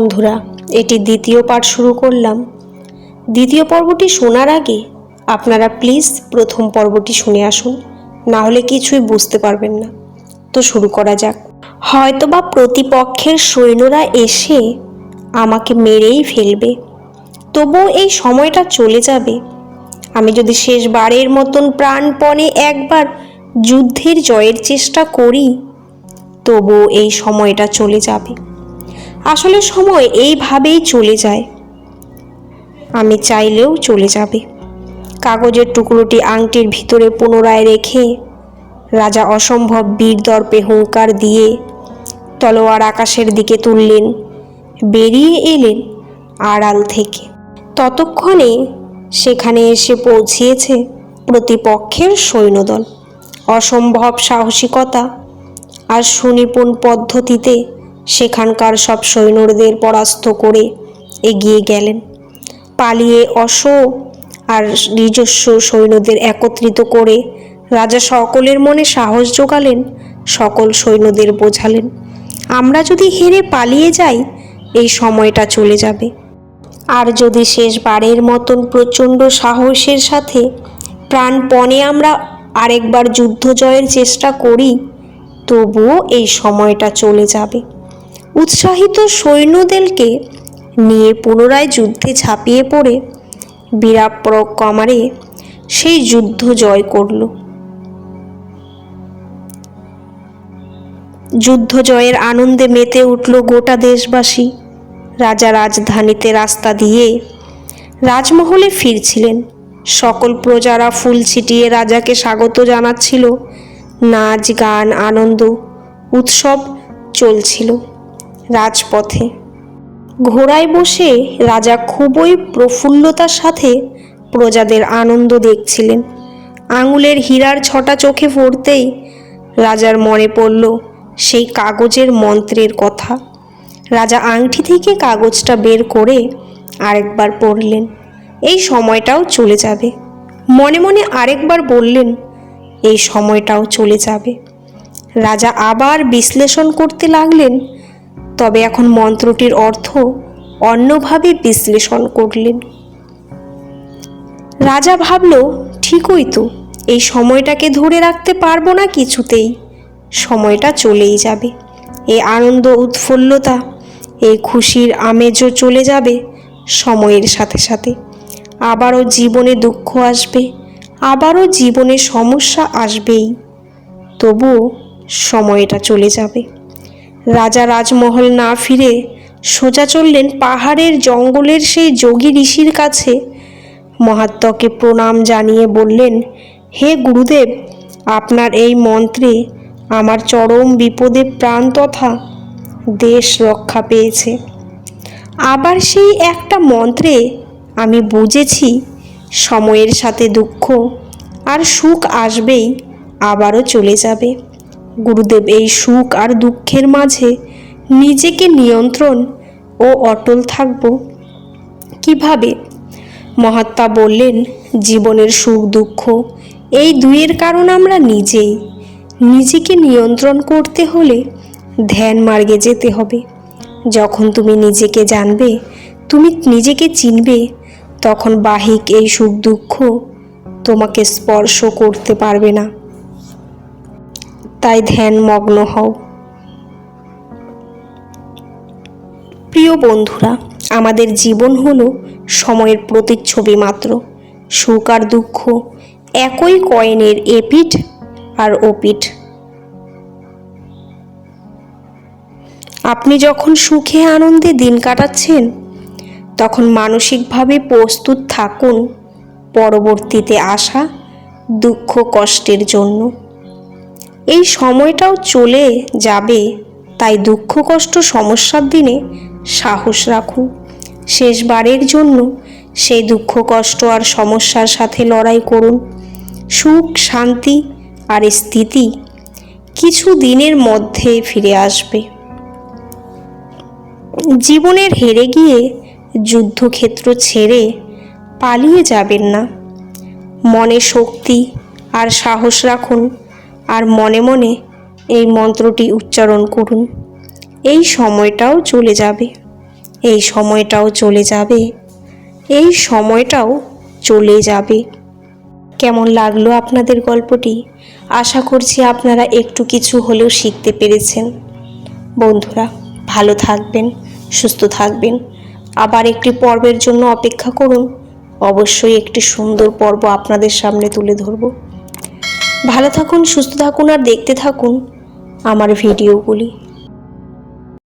বন্ধুরা, এটি দ্বিতীয় পাঠ শুরু করলাম। দ্বিতীয় পর্বটি শোনার আগে আপনারা প্লিজ প্রথম পর্বটি শুনে আসুন, না হলে কিছুই বুঝতে পারবেন না। তো শুরু করা যাক। হয়তোবা প্রতিপক্ষের সৈন্যরা এসে আমাকে মেরেই ফেলবে, তবুও এই সময়টা চলে যাবে। আমি যদি শেষবারের মতন প্রাণপণে একবার যুদ্ধের জয়ের চেষ্টা করি, তবুও এই সময়টা চলে যাবে। আসলে সময় এইভাবেই চলে যায়, আমি চাইলেও চলে যাবে। কাগজের টুকরোটি আংটির ভিতরে পুনরায় রেখে রাজা অসম্ভব বীর দর্পে হুঙ্কার দিয়ে তলোয়ার আকাশের দিকে তুললেন, বেরিয়ে এলেন আড়াল থেকে। ততক্ষণে সেখানে এসে পৌঁছিয়েছে প্রতিপক্ষের সৈন্যদল। অসম্ভব সাহসিকতা আর সুনিপুণ পদ্ধতিতে সেখানকার সব সৈন্যদের পরাস্ত করে এগিয়ে গেলেন। পালিয়ে আর নিজস্ব সৈন্যদের একত্রিত করে রাজা সকলের মনে সাহস জোগালেন, সকল সৈন্যদের বোঝালেন, আমরা যদি হেরে পালিয়ে যাই এই সময়টা চলে যাবে, আর যদি শেষবারের মতন প্রচণ্ড সাহসের সাথে প্রাণপণে আমরা আরেকবার যুদ্ধ জয়ের চেষ্টা করি, তবুও এই সময়টা চলে যাবে। উৎসাহিত সৈন্যদেরকে নিয়ে পুনরায় যুদ্ধে ঝাঁপিয়ে পড়ে বীরাপরাক্রমে সেই যুদ্ধ জয় করল। যুদ্ধ জয়ের আনন্দে মেতে উঠল গোটা দেশবাসী। রাজা রাজধানীতে রাস্তা দিয়ে রাজমহলে ফিরছিলেন। সকল প্রজারা ফুল ছিটিয়ে রাজাকে স্বাগত জানাচ্ছিল। নাচ গান আনন্দ উৎসব চলছিল রাজপথে। ঘোড়ায় বসে রাজা খুবই প্রফুল্লতার সাথে প্রজাদের আনন্দ দেখছিলেন। আঙুলের হীরার ছটা চোখে পড়তেই রাজার মনে পড়ল সেই কাগজের মন্ত্রের কথা। রাজা আংটি থেকে কাগজটা বের করে আরেকবার পড়লেন, এই সময়টাও চলে যাবে। মনে মনে আরেকবার বললেন, এই সময়টাও চলে যাবে। রাজা আবার বিশ্লেষণ করতে লাগলেন, তবে এখন মন্ত্রটির অর্থ অন্যভাবে বিশ্লেষণ করলেন। রাজা ভাবল, ঠিকই তো, এই সময়টাকে ধরে রাখতে পারবো না কিছুতেই, সময়টা চলেই যাবে। এই আনন্দ উৎফুল্লতা, এই খুশির আমেজও চলে যাবে সময়ের সাথে সাথে। আবারও জীবনে দুঃখ আসবে, আবারও জীবনে সমস্যা আসবেই, তবুও সময়টা চলে যাবে। রাজা রাজমহল না ফিরে সোজা চললেন পাহাড়ের জঙ্গলের সেই যোগী ঋষির কাছে। মহাত্মাকে প্রণাম জানিয়ে বললেন, হে গুরুদেব, আপনার এই মন্ত্রে আমার চরম বিপদে প্রাণ তথা দেশ রক্ষা পেয়েছে। আবার সেই একটা মন্ত্রে আমি বুঝেছি সময়ের সাথে দুঃখ আর সুখ আসবেই, আবারও চলে যাবে। গুরুদেব, এই সুখ আর দুঃখের মাঝে নিজেকে নিয়ন্ত্রণ ও অটল থাকব কিভাবে? মহাত্মা বললেন, জীবনের সুখ দুঃখ এই দুইয়ের কারণ আমরা নিজেই। নিজেকে নিয়ন্ত্রণ করতে হলে ধ্যান মার্গে যেতে হবে। যখন তুমি নিজেকে জানবে, তুমি নিজেকে চিনবে, তখন বাহিক এই সুখ দুঃখ তোমাকে স্পর্শ করতে পারবে না। তাই ধ্যানমগ্ন হও। প্রিয় বন্ধুরা, আমাদের জীবন হলো সময়ের প্রতিচ্ছবি মাত্র। সুখ আর দুঃখ একই কয়েনের এপিঠ আর ওপিঠ। আপনি যখন সুখে আনন্দে দিন কাটাচ্ছেন, তখন মানসিকভাবে প্রস্তুত থাকুন পরবর্তীতে আসা দুঃখ কষ্টের জন্য। এই সময়টাও চলে যাবে, তাই দুঃখ কষ্ট সমস্যার দিনে সাহস রাখুন। শেষবারের জন্য সেই দুঃখ কষ্ট আর সমস্যার সাথে লড়াই করুন। সুখ শান্তি আর স্থিতি কিছু দিনের মধ্যে ফিরে আসবে। জীবনের হেরে গিয়ে যুদ্ধক্ষেত্র ছেড়ে পালিয়ে যাবেন না। মনে শক্তি আর সাহস রাখুন, আর মনে মনে এই মন্ত্রটি উচ্চারণ করুন, এই সময়টাও চলে যাবে, এই সময়টাও চলে যাবে, এই সময়টাও চলে যাবে। কেমন লাগলো আপনাদের গল্পটি? আশা করছি আপনারা একটু কিছু হলেও শিখতে পেরেছেন। বন্ধুরা, ভালো থাকবেন, সুস্থ থাকবেন। আবার একটি পর্বের জন্য অপেক্ষা করুন। অবশ্যই একটি সুন্দর পর্ব আপনাদের সামনে তুলে ধরব। ভালো থাকুন, সুস্থ থাকুন আর দেখতে থাকুন আমার ভিডিওগুলি।